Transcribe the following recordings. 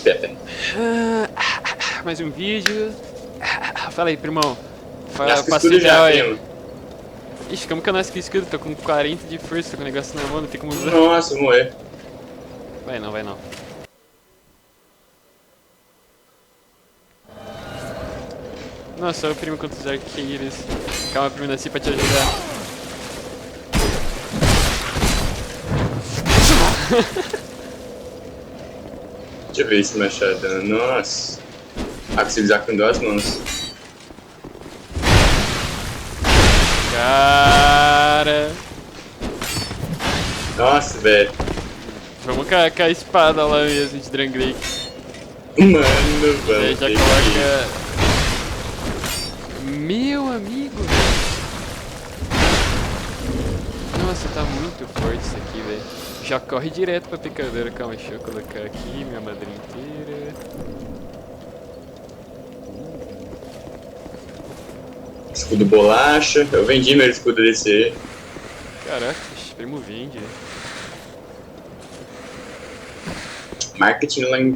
Pepe. Mais um vídeo. Fala aí, primão. Nasce Passa escudo já, aí. primo. Ixi, como que eu nasci com escudo? Tô com 40 de força, tô com o negócio na mão, não tem como usar. Nossa, vou morrer. Vai não, vai não. Nossa, olha o primo quantos arqueiros. Calma, primo, nasci pra te ajudar. Deixa eu ver esse machadão. Nossa. Ah, consigo usar com 2 mãos. Cara. Nossa, velho. Vamos com a espada lá mesmo de Dranglake. Mano, E aí vamos já ter coloca... Meu amigo, velho. Nossa, tá muito forte isso aqui, velho. Já corre direto pra picadeira. Calma, deixa eu colocar aqui minha madrinha inteira. escudo bolacha. Eu vendi meu escudo desse aí. Caraca, esse primo vende. Marketing lang.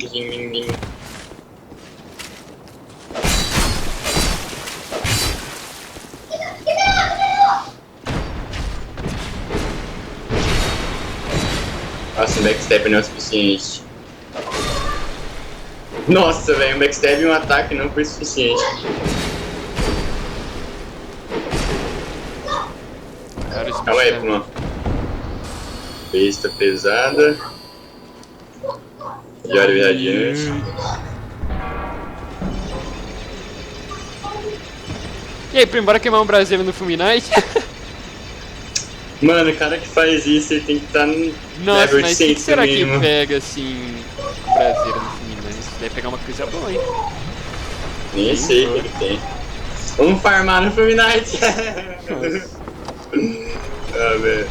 Nossa, um backstab não é o suficiente. Nossa, velho, um backstab e um ataque não foi suficiente. Cara, esse Calma aí, bicho primo. Besta pesada. E olha adiante. E aí, primo, bora queimar um braseiro no Fulminite? Mano, o cara que faz isso, ele tem que estar no Nossa, level mas o que 100 será que mínimo. pega, assim, o braseiro no Fulminite? Deve pegar uma coisa boa, hein? Nem sei o que ele tem. Vamos farmar no Fulminite. Ah, velho.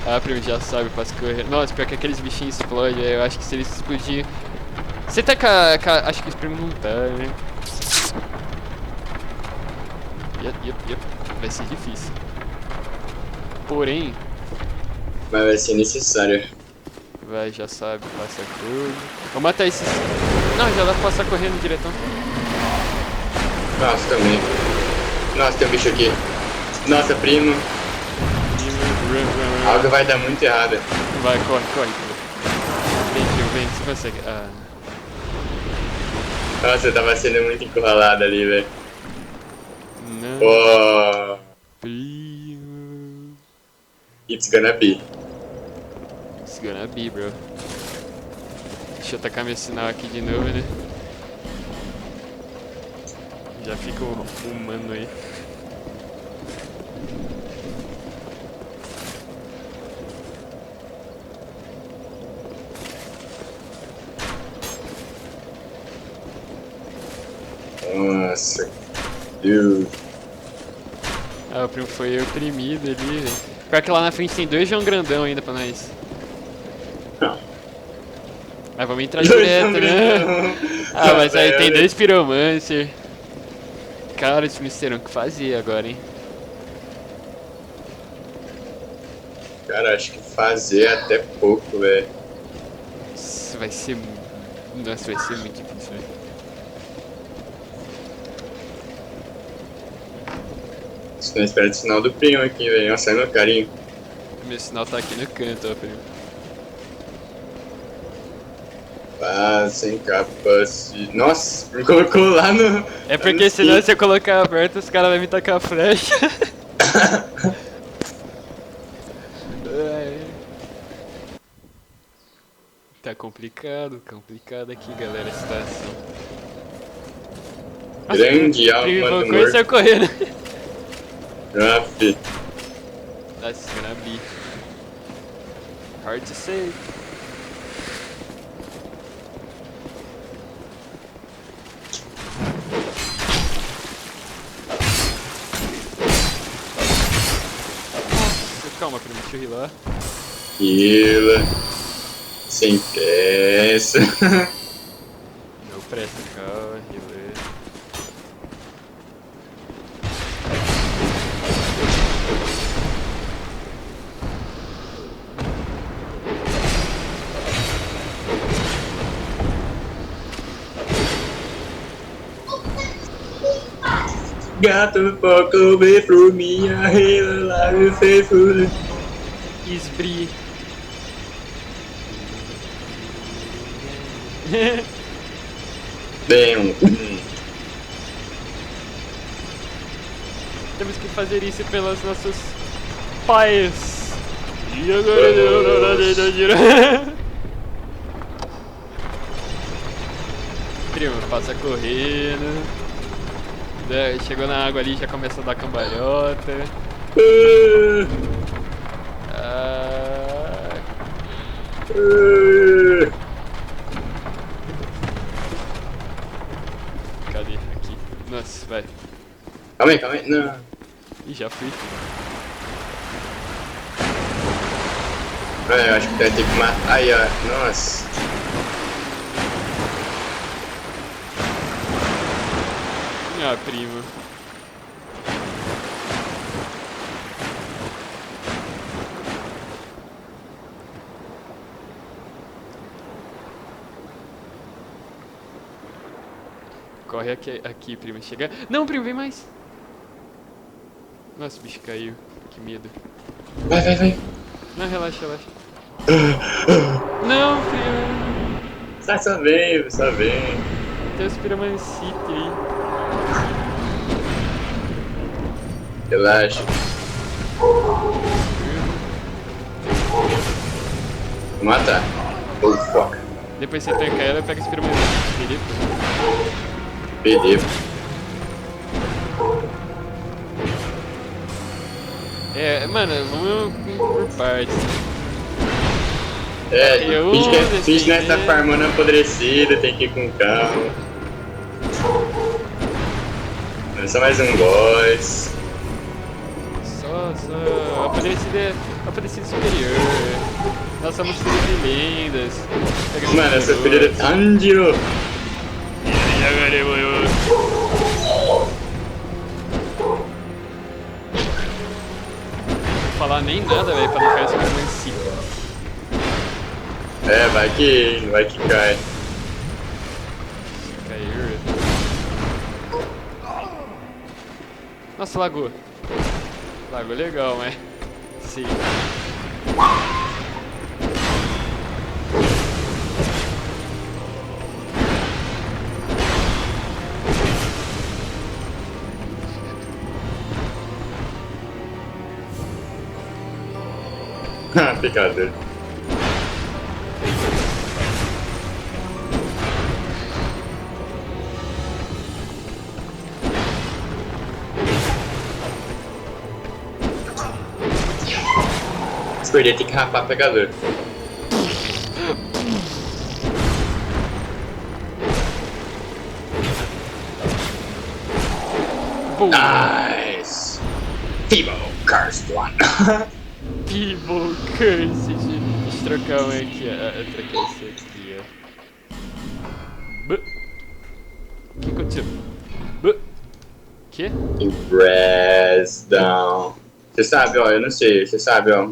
Ah, primo, já sabe, faz correr. Nossa, pior que aqueles bichinhos explodem, eu acho que se eles explodir... Você tá com a... Acho que esse primo não tá, né? Yep. Vai ser difícil. Porém... Mas vai ser necessário. Vai, já sabe, passa tudo. Vou matar esses... Não, já dá pra passar correndo diretão. Nossa, também. Nossa, tem um bicho aqui. Nossa, primo. Algo vai dar muito errado. Vai, corre. Vem, primo, vem, você consegue. Ah. Nossa, eu tava sendo muito encurralado ali, velho. Não. Oh, Primo. it's gonna be. It's gonna be, bro. Deixa eu tacar meu sinal aqui de novo, né? Já fica o humano aí. Nossa, Deus. Ah, o primo foi oprimido ali, velho. Pior que lá na frente tem 2 João Grandão ainda pra nós. Não. Mas vamos entrar direto, né? Ah, mas aí tem 2 Pyromancer. Cara, esse times terão que fazer agora, hein? Cara, acho que fazer até pouco, velho. Isso vai ser... Nossa, vai ser muito difícil, velho. Estou esperando o sinal do primo aqui, velho. Nossa, é meu carinho. Meu sinal tá aqui no canto, ó, primo. Sem capacete. Nossa, me colocou lá no... É porque senão se eu colocar aberto, os caras vão me tacar a flecha. Tá complicado aqui, galera, a situação. Grande alma do do morto. morto. Saiu correndo. Aff. That's gonna be hard to say. Calma, primo, deixa eu rilar. Hila. Sem pressa. Não pressa, calma, rilei. got to fuck away from me, I hate a life faithful. Esbri. Bem, Temos que fazer isso pelos nossos pais. E agora... Primo, passa correndo. Chegou na água ali, já começa a dar cambalhota. Cadê? Aqui. Nossa, vai. calma aí, não. Ih, já fui. Eu acho que vai ter que matar. Aí, ó, nossa. Ah, primo. Corre aqui, primo. Chega. Não, primo, vem mais. Nossa, o bicho caiu. Que medo. Vai. Não, relaxa. Não, primo. Só vem. Tem os piramancite aí. Relaxa. Mata. Oh, fuck. Depois você tanca ela e pega os piramancite, beleza? Beleza. Mano, vamos por partes. Finge que nós tá farmando apodrecida, tem que ir com calma. É só mais um boss. Só apodrecido superior. Nós somos filhos de lendas. Mano, essa filha de Tanjiro. Não vou falar nem nada, velho, pra deixar esse cara em si. Vai que cai. Caiu. Nossa, lagou. Lagou legal, mas... Sim. Picador. Se perder, tem que rapar pegador. Boom. Nice! Feeble cursed one. Feeble curse. Deixa eu trocar um aqui, ó. Eu troquei esse aqui, ó. O que aconteceu? Que? Press down. Você sabe, ó, eu não sei. Você sabe, ó.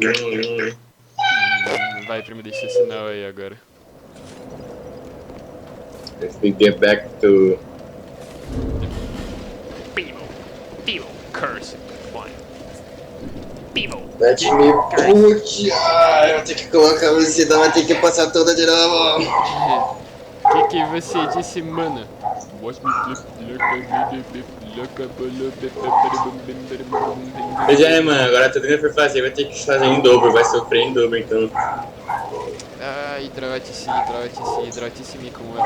Vai, primo, deixa esse sinal aí agora. If we get back to... Feeble curse one. Feeble. Let me put... Ah, eu vou ter que colocar a velocidade, vai ter que passar toda de novo. O que você disse, mano? Pois é, mano, agora tudo que eu for fazer vai ter que fazer em dobro, vai sofrer em dobro, então. Ah, hidrate-se, como é?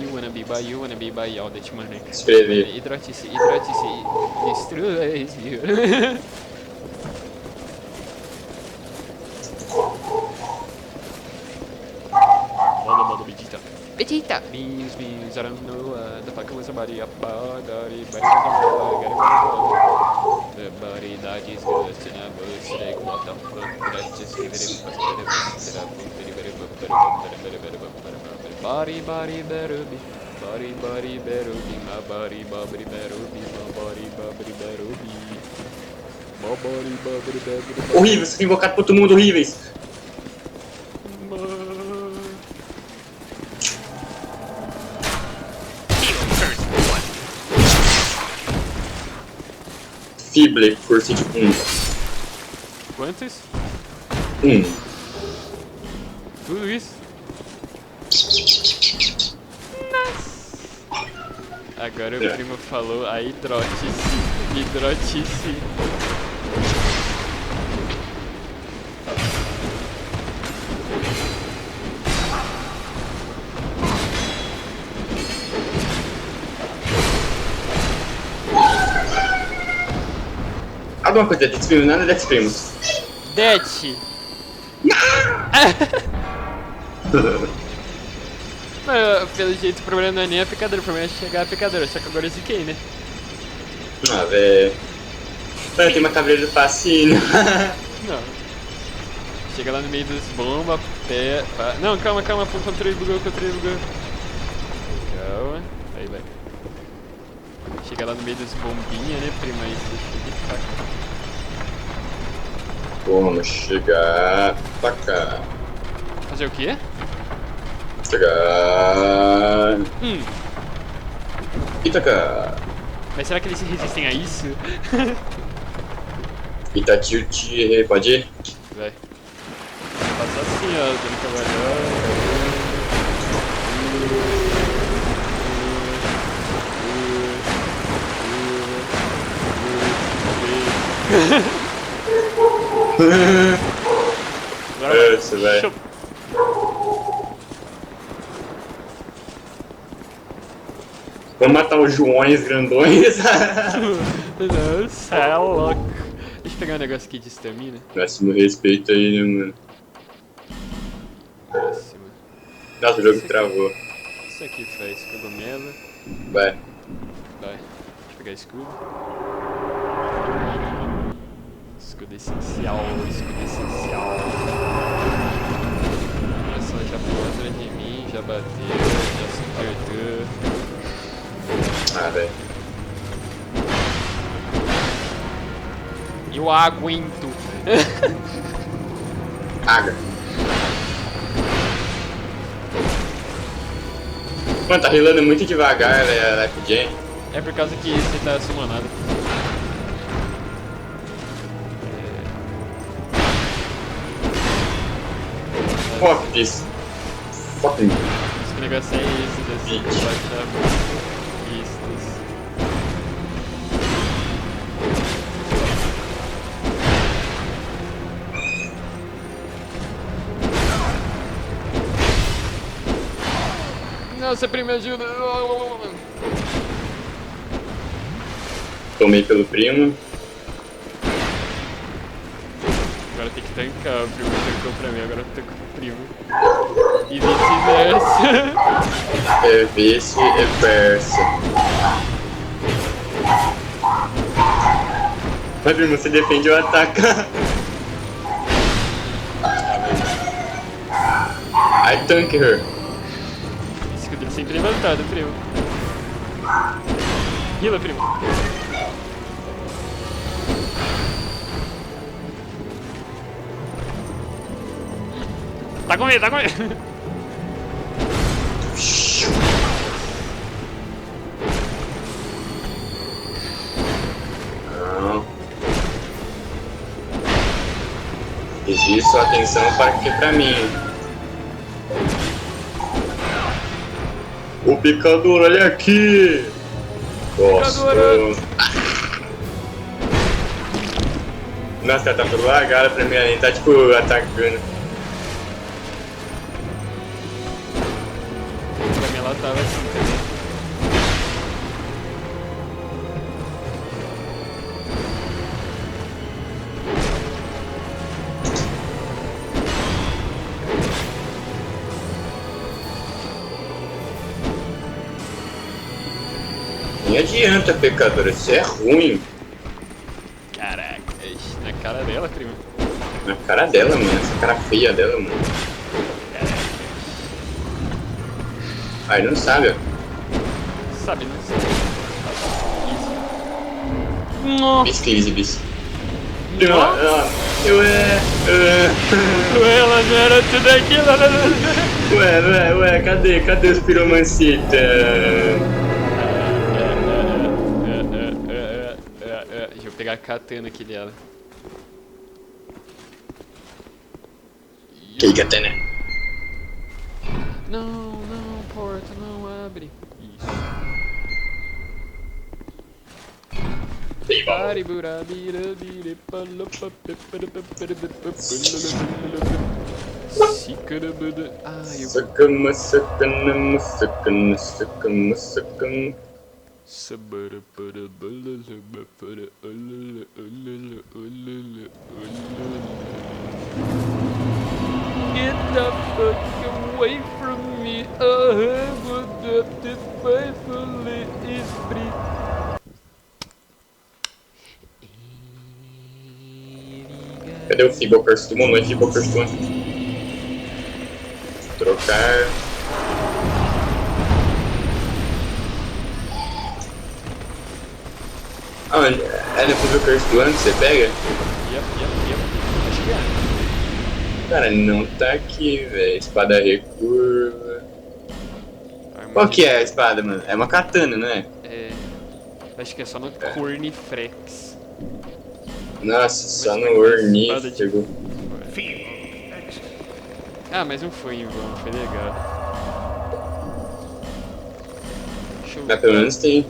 You wanna be by all that money. Escrever. Hidrate-se, destrói-se. Modo Vegeta. Beans, I don't know the fuck was somebody up, the body that is ghost in a bush, like what the fuck, let's just give it body, better be. Body, better be. My body, better be. My body, better be. My body, better be. Horríveis, fui invocado por todo mundo, horríveis. Fible, força de 1. Quantos? 1. Tudo isso? Agora o primo falou a hidrótice. Hidrótice. Alguma coisa de Dex Primos? Nada de Dex Primos. Det! Mas pelo jeito o problema não é nem a picadora, o problema é chegar a picadora, só que agora eu ziquei, né? Ah, velho. Mano, tem uma cabreira do fascínio. Não. Chega lá no meio dos bombas, pé. Pá. Não, calma, o controle bugou. Calma. Aí vai. Chega lá no meio dos bombinhas, né, prima? Aí você chega e taca. Vamos chegar pra cá. Fazer o quê? Chegar. E tacar. Mas será que eles resistem a isso? Itatilt, pode ir? Vai. Passa assim, ó, dando cavalhão. Agora você vai. Show. Vamos matar os Joões grandões. Não, cê é louco. Deixa eu pegar um negócio aqui de estamina. Máximo respeito aí, né, mano? Próximo. Nossa, o jogo travou. Isso aqui faz cogumelo. Vai. Deixa eu pegar escudo. Escudo essencial. Coração já pulou atrás de mim, já bateu, já se perdeu. Ah, velho. Eu aguento. Água. Mano, tá rilando muito devagar, né, a Life Gen. É por causa que você tá summonado. Fuck this. Fucking Esse negócio é esse, desse bitch. parte da pistas. Nossa, primo, me ajuda. Tomei pelo primo. Agora tem que tancar, o primo tancou pra mim, agora eu tanco pro primo. E vice-versa. É vice e versa. Mas primo, você defende ou ataca? I tank her. Escudo ele sempre levantado, primo. Heala, primo. Tá com medo. Não. Exige sua atenção para que pra mim. O picador, olha aqui! Picador. Nossa, tá todo lagado pra mim, ele tá tipo atacando. Pra mim ela tava assim também. Nem adianta, pecador, isso é ruim. Caraca, na cara dela, primo. Na cara dela, mano, essa cara feia dela, mano. Aí não sabe, ó. Sabe, né? Nossa. Bis que easy, bis. Nossa. Ué, ela não era tudo aquilo. Ué, cadê os piromancitas? Já pegar a katana aqui dela. Que katana? Não, porta, não abre. Isso. Ai, eu vou... Sacama, sacana, sacana, sacama, sacana. Get the fuck away from me. I have adopted my fully esprit. Cadê o Fibocurse? Boa noite, Fibocurse. Trocar. Aonde? É no Fibocurse do ano que você pega? Yep. Acho que é. Cara, não tá aqui, velho. Espada recurva. Qual que é a espada, mano? É uma katana, não é? É. Acho que é só no Cornifrex. Nossa, só Mas no como é espada de- ornífero. Ah, mas não foi em vão, foi legal. Deixa eu Mas pelo menos tem.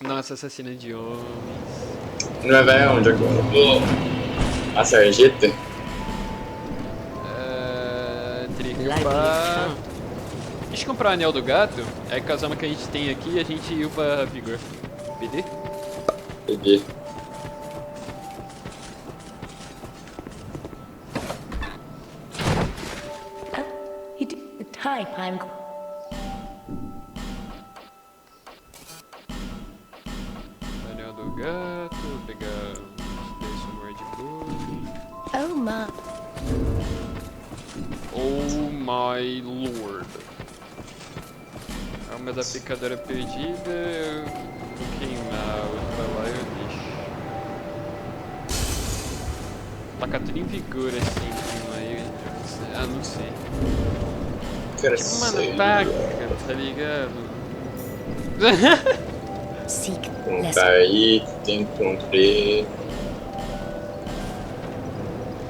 Nossa, assassina de homens. Não vai aonde agora? A sarjeta? Tricupar. Deixa eu comprar o anel do gato. É com as armas que a gente tem aqui, a gente upa vigor. PD? Peguei. Hi, I'm. Anel do gato, vou pegar desse um Red Bull. Oh, Ma. Oh my lord. Arma da picadora perdida, eu vou queimar, outra lá eu deixo. Tacar tudo em vigor assim, aí. Ah, não sei. Cara, Tipo, mano, sei. taca, tá ligado? Seek Não less. tá aí, tem encontrei.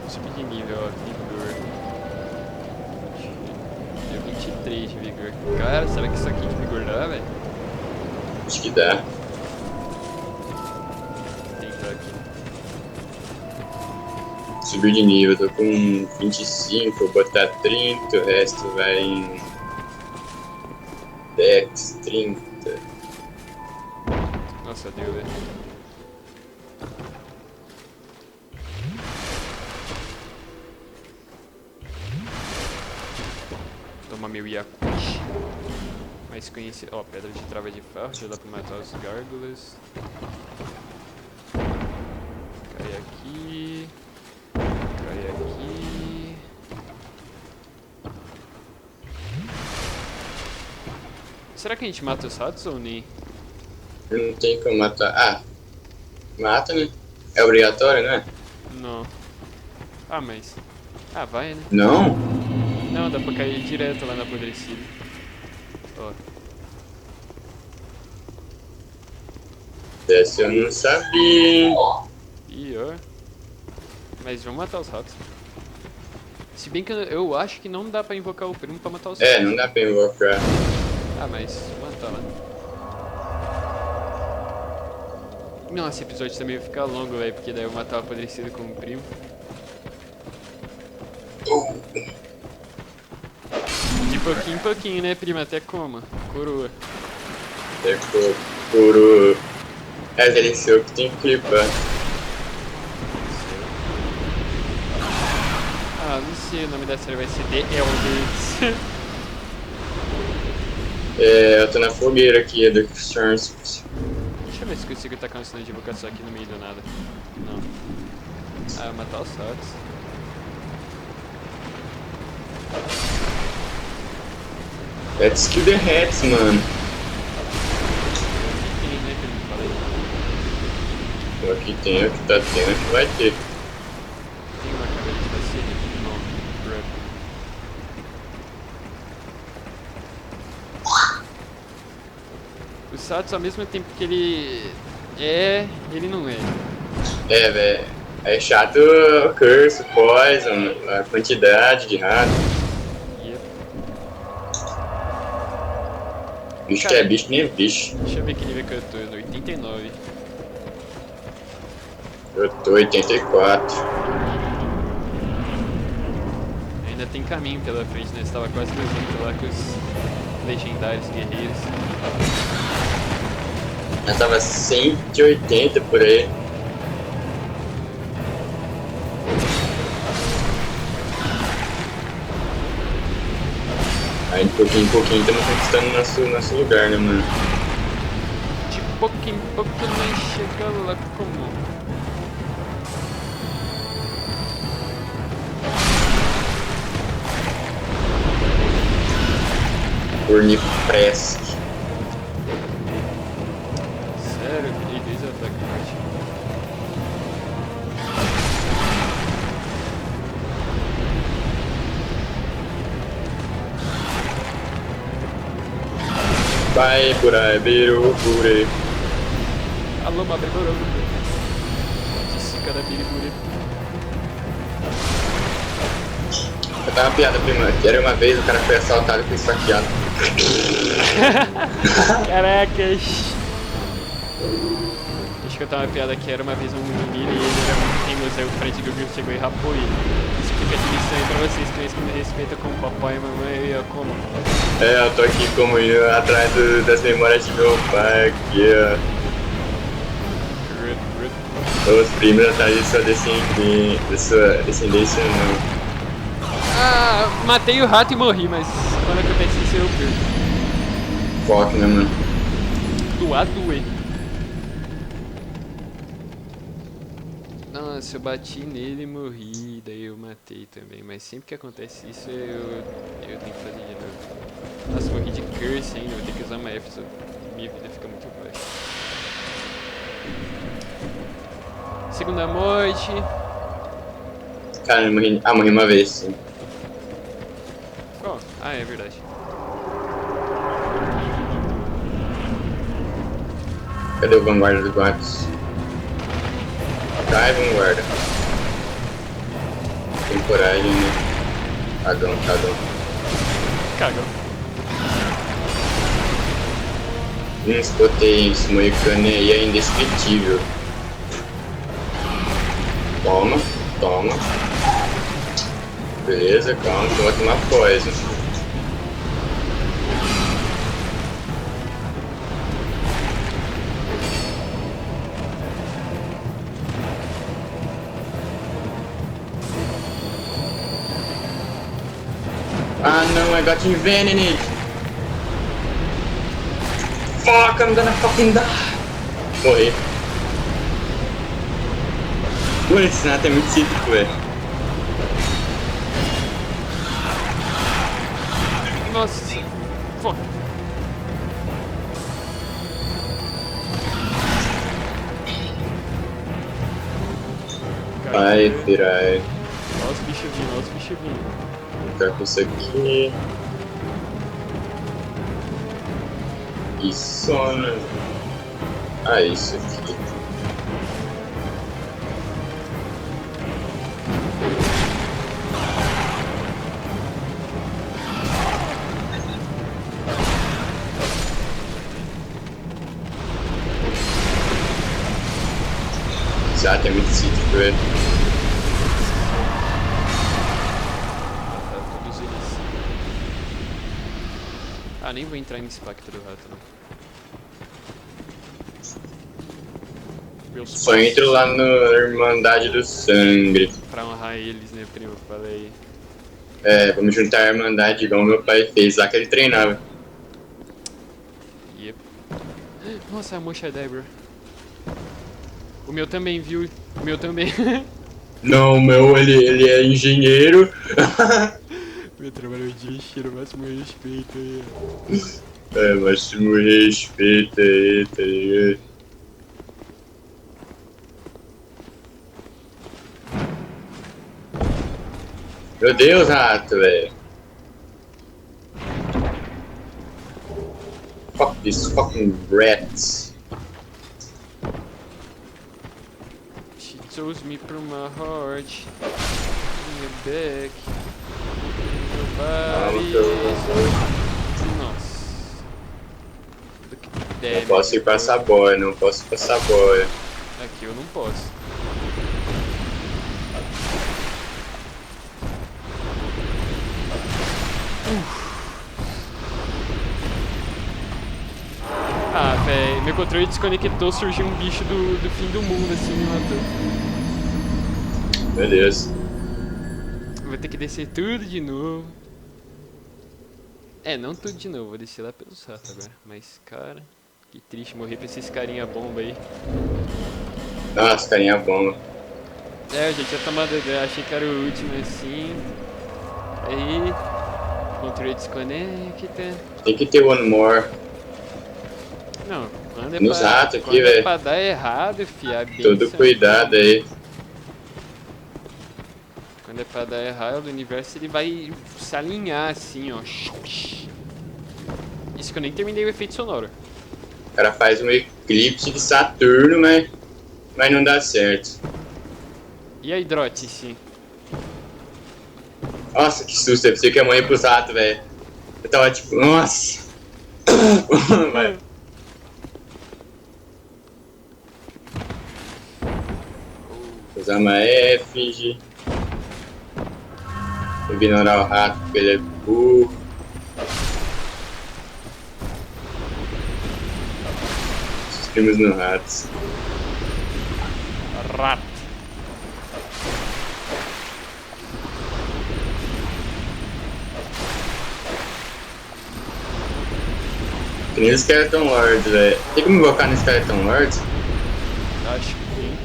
Subir de nível, ó, vigor. Deu 23 de vigor. Cara, será que isso aqui de vigor dá, velho? Acho que dá. Tem que dar aqui. Subir de nível, tô com 25, vou botar 30, o resto vai em Dex 30. Nossa, deu, velho. Toma meu Yakut. Mais conhecido. Ó, pedra de trava de ferro, já dá pra matar os gárgulas. Cai aqui. Cai aqui. Será que a gente mata os ratos ou nem? Não tem como matar. Ah, mata, né? É obrigatório, né? Não. Ah, mas. Ah, vai, né? Não? Não, dá pra cair direto lá na apodrecida. Ó. Dessa eu não sabia. Ih, ó. Mas vamos matar os ratos. Se bem que eu acho que não dá pra invocar o primo pra matar os ratos. É, não dá pra invocar. Ah, mas vamos matar lá. Nossa, esse episódio também vai ficar longo, velho, porque daí eu vou matar o apodrecido com o primo. De pouquinho em pouquinho, né, prima? Até coma. Coroa. Por. É aquele seu que tem que clipar. Ah, não sei, o nome da série vai ser The Elders. É, eu tô na fogueira aqui, do Storms. Deixa eu ver se eu consigo tacar um sinal de invocação aqui no meio do nada. Não. Ah, matar os ratos. Let's kill the hats, mano. Tem, né, que eu falei. O que tem, o que tá tendo, o que vai ter. Tem uma cabeça de vacina? Não. Rip. Tokusatsu ao mesmo tempo que ele é, ele não é. É, velho. É chato o curse, o poison, a quantidade de rato. Yep. Bicho Cara, que é bicho nem é bicho. Deixa eu ver que nível que eu tô, no 89. Eu tô 84. Ainda tem caminho pela frente, né? Você tava quase levando lá com os legendários guerreiros. Eu tava 180 por aí. Aí de pouquinho em pouquinho estamos conquistando nosso lugar, né, mano? De pouco em pouco nós chega lá como? Urnipresc. Sério? Dei 2 ataques fortes. Vai por aí, biru, pure. Alô, mabre borogo. Disse cada biriburi. Eu tava uma piada, prima. Que era uma vez o cara foi assaltado e foi esfaqueado. Caracas. Acho que eu tava uma piada que era uma vez um menino e ele era muito teimoso. Aí o Fred Google chegou e rapou ele. Isso fica de lição aí pra vocês que me respeitam como papai e mamãe e como. É, eu tô aqui como eu, atrás das memórias de meu pai, aqui, ó. Os primos atrás de sua descendência, não. Ah, matei o rato e morri, mas quando acontece isso eu perco. Foco, né, mano? Doar, doer. Nossa, eu bati nele e morri, daí eu matei também. Mas sempre que acontece isso, eu tenho que fazer de novo. Nossa, morri de curse ainda, vou ter que usar uma F, minha vida fica muito baixa. Segunda morte. Cara, eu morri, morri uma vez, sim. Qual? Ah, é verdade. Cadê o vanguarda dos guardas? Cai, vanguarda. Tem coragem, né? Cagão. Cagão. Spotei esse moicano aí, é indescritível. Toma. Beleza, calma, que eu vou tomar poison. Ah não, I got envenened! Fuck, I'm gonna fucking die! Morri. Pô, esse cenário é muito cítrico, velho. Nossa. Fuck. Vai, pirai. Olha os bichos vindo. Vou ficar com isso aqui. E sono. Ah, isso aqui. Já tem muito cítrico, velho. Todos eles. Ah, nem vou entrar nesse pacto do rato, não. Só entro lá na Irmandade do Sangue. Pra honrar eles, né, primo? Falei. É, vamos juntar a Irmandade igual meu pai fez lá que ele treinava. Yep. Nossa, a mocha Debra. O meu também, viu? O meu também. Não, o meu, ele é engenheiro. Meu trabalho de engenheiro, máximo respeito aí. É, máximo respeito aí, tá ligado? Meu Deus, rato, velho. Fuck These fucking rats. She chose me from my heart. In your back. In your body. Nossa. Não posso ir pra essa boia, não posso ir pra essa boia. Aqui eu não posso. Ah, velho, meu controle desconectou, surgiu um bicho do fim do mundo assim, me matou. Beleza. Vou ter que descer tudo de novo. É, não tudo de novo, vou descer lá pelos ratos agora. Mas, cara, que triste morrer pra esses carinha bomba aí. Nossa, carinha bomba. É, eu já tinha tomado ideia, achei que era o último assim. Aí, controle desconecta. Tem que ter one more. Não, quando é Nos ratos aqui, quando é velho. pra dar errado, fi, a Todo benção cuidado aí. Quando é pra dar errado, o universo ele vai se alinhar assim, ó. Isso que eu nem terminei o efeito sonoro. O cara faz um eclipse de Saturno, mas não dá certo. E a hidrótese? Nossa, que susto. Eu pensei que ia morrer pros ratos, velho. Eu tava tipo, nossa. Vai. Usar uma efígie. Ignorar o rato porque ele é burro. Assistimos no ratos. Rato. Que nem o Skeleton Lord, velho. Tem como invocar no Skeleton Lord? Acho que sim.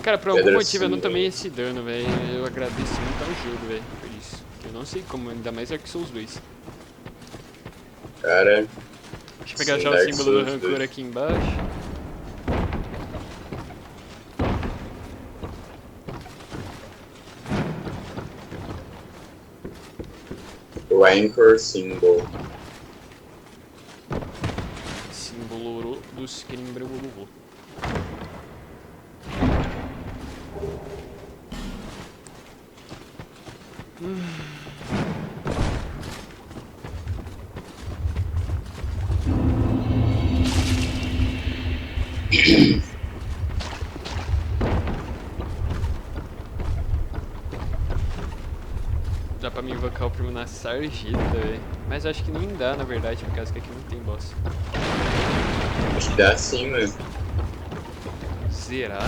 Cara, por algum Pedra motivo eu não cinza. tomei esse dano, velho. Eu agradeço muito ao jogo, velho, por isso. Eu não sei como, ainda mais Dark Souls 2. Cara. Deixa eu pegar Sim, já o Dark símbolo Souls do rancor 2. aqui embaixo. O Anchor Symbol. Símbolo dos Crimbrevolu. Dá pra me invocar o primo na sarjeta, velho. Mas eu acho que nem dá, na verdade, por causa que aqui não tem boss. Acho que dá sim, mano. Zerar?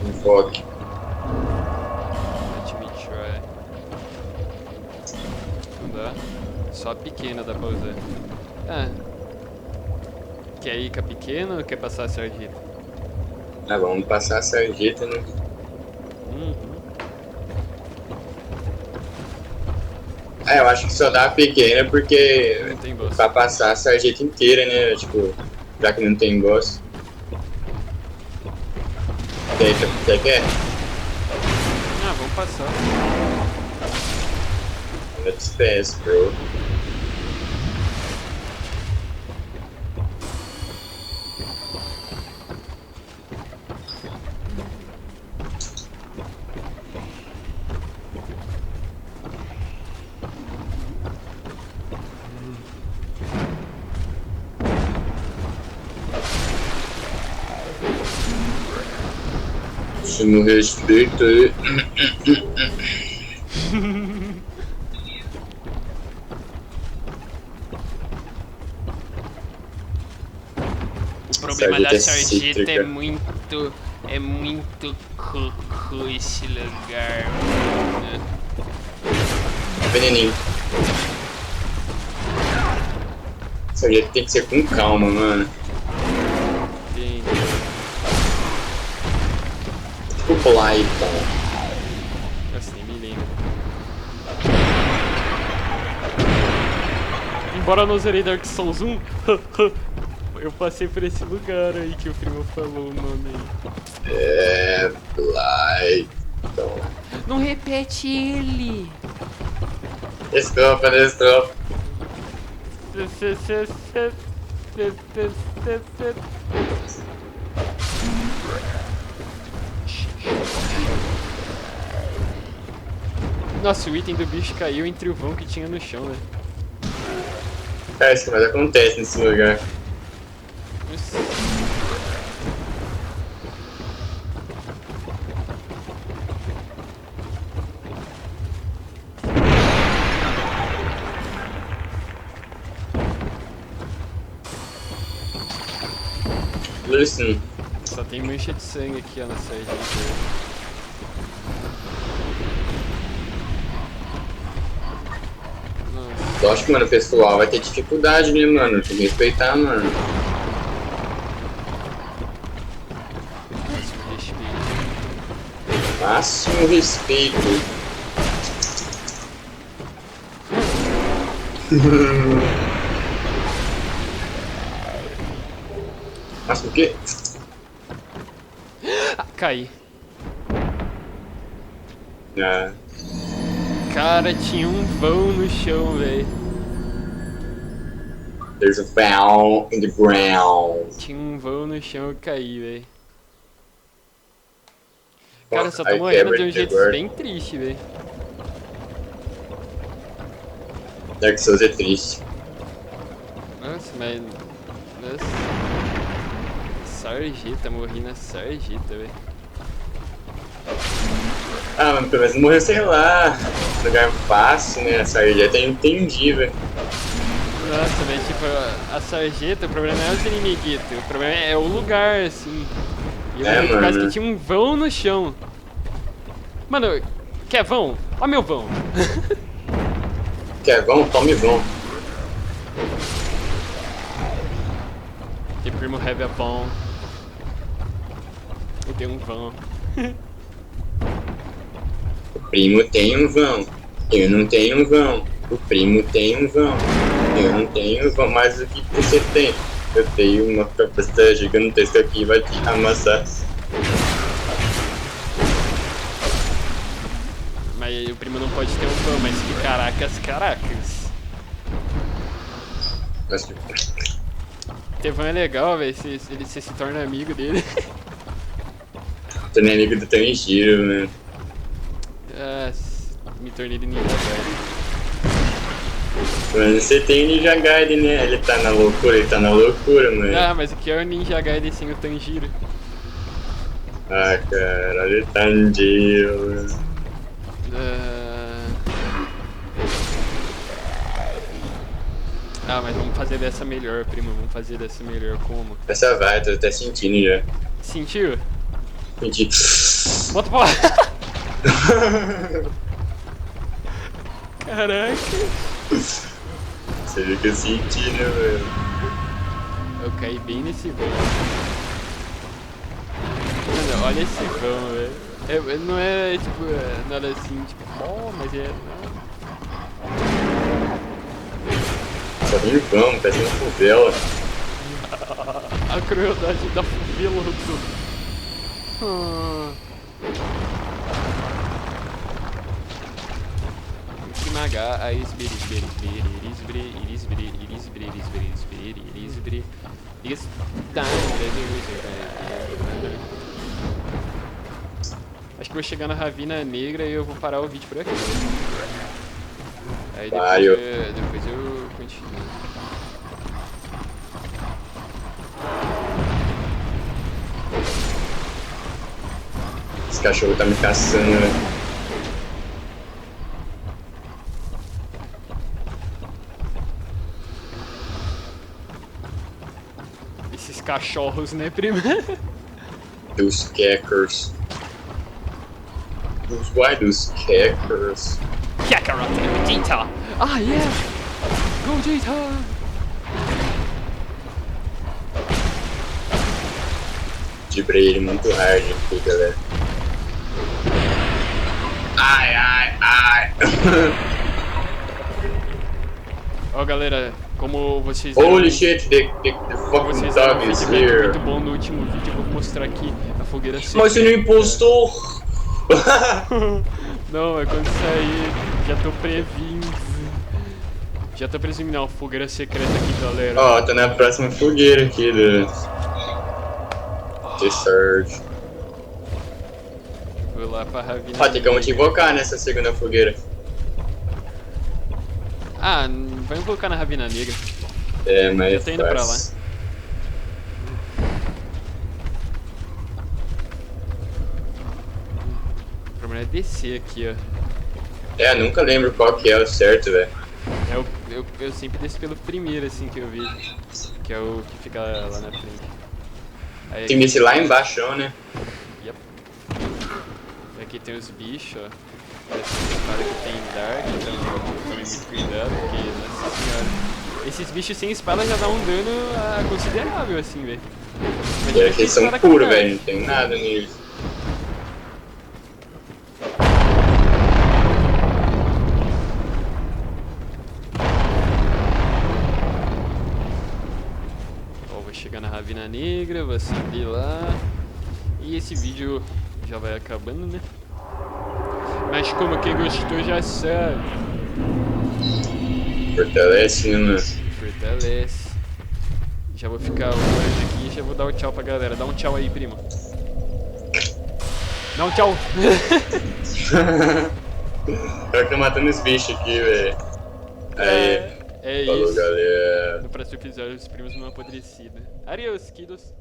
Invoque. Let me try. Não dá? Só a pequena dá pra usar. Ah. Quer ir com a pequena ou quer passar a sarjeta? Ah, vamos passar a sarjeta, né? Uhum. Ah, eu acho que só dá a pequena porque Não tem boss. pra passar a sarjeta inteira, né? Tipo, já que não tem boss. Você quer? Ah, vamos passar. Let's pass, bro. Se não respeita aí. O problema Sarjeta da é sarjeta cítrica. é muito cocô esse lugar, mano. Veneninho. Sarjeta tem que ser com calma, mano. Tem. Tipo Python. Nossa, nem me lembro. Embora eu não zerei Dark Souls 1, eu passei por esse lugar aí que o primo falou o nome aí. É, Python. Não repete ele! Desculpa. Nossa, o item do bicho caiu entre o vão que tinha no chão, né? É isso que mais acontece nesse lugar. Listen. Só tem mancha de sangue aqui, ó, na sarjeta. Lógico, mano, o pessoal vai ter dificuldade, né, mano? Tem que respeitar, mano. Máximo respeito. Mas por quê? Caí. Ah. Cara, tinha um vão no chão, velho. There's a foul in the ground. Tinha um vão no chão e caí, velho. Cara, eu só tô I morrendo de um carried the jeito word. bem triste, velho. Dark Souls é triste. Nossa, mas... Nossa. Sarjeta, morri na sarjeta, velho. Ah, mano, pelo menos morreu, sei lá. Lugar fácil, né? A sarjeta é entendível. Nossa, mas tipo, a sarjeta, o problema não é os inimiguitos, o problema é o lugar, assim. E eu morri por causa que tinha um vão no chão. Mano, quer vão? Ó meu vão. Quer vão? Tome vão. Que primo have a vão. Eu tenho um vão. O primo tem um vão. Eu não tenho um vão. O primo tem um vão. Eu não tenho um vão. Mas o que você tem? Eu tenho uma cabeça gigantesca que vai te amassar. Mas o primo não pode ter um vão, mas que caracas. Mas, Ter vão é legal, velho, você se torna amigo dele. tô nem amigo do Tanjiro, né? Ah, me tornei de ninja velho. Mano, você tem o Ninja Gaiden, né? Ele tá na loucura, mano. Ah, mas o que é o Ninja Gaiden sem o Tanjiro? Ah, caralho, Tanjiro. Ah, mas vamos fazer dessa melhor, primo. Vamos fazer dessa melhor como? Essa vai, tô até sentindo já. Sentiu? Senti. Bota pra lá! Caraca! Você viu que eu senti, né, velho? Eu caí bem nesse vão. Mano, olha esse vão, velho. Não é, tipo, nada assim, tipo, bom, mas é... Só vem vão, parece uma favela. A crueldade da favela, Esmagar a acho que vou chegar na Ravina Negra e eu vou parar o vídeo por aqui. Aí depois eu continuo. Esse cachorro tá me caçando, né? Esses cachorros, né, primo? Dos cackers. Dos cackers. Kakarot and Vegeta! Ah, yeah! Gogeta! Dibrei ele muito hard aqui, galera. Ai. Ó, galera, como vocês Holy shit, the fucking vocês deram dog um is feedback here. muito bom no último vídeo, eu vou mostrar aqui a fogueira seca. Mas você não impostou! Não, é quando sair, já tô previndo. Já tô presumindo uma fogueira secreta aqui, galera. Ó, tô na próxima fogueira aqui do The Surge. Vou lá pra Ravina. Ó, tem como te invocar nessa segunda fogueira. Ah, vai invocar na Ravina Negra. É, mas Eu tô indo pra lá. O problema é descer aqui, ó. É, eu nunca lembro qual que é o certo, velho. Eu sempre desço pelo primeiro, assim, que eu vi. Que é o que fica lá na frente. Aí Tem que descer lá embaixo, né? Yep. E aqui tem os bichos, ó. Essa espada que tem Dark, então tome muito cuidado, porque, nossa senhora. Esses bichos sem espada já dão um dano considerável, assim, velho. E aqui são puros, velho, não tem nada neles. Vou chegar na Ravina Negra, vou subir lá. E esse vídeo já vai acabando, né? Mas como quem gostou já sabe. Fortalece, né, mano? Fortalece. Já vou ficar hoje aqui e já vou dar o tchau pra galera. Dá um tchau aí, primo. Dá um tchau. Eu tô matando os bichos aqui, velho. Aí, É falou, isso. galera. No próximo episódio, os primos não apodrecidos. Adeus, kiddos.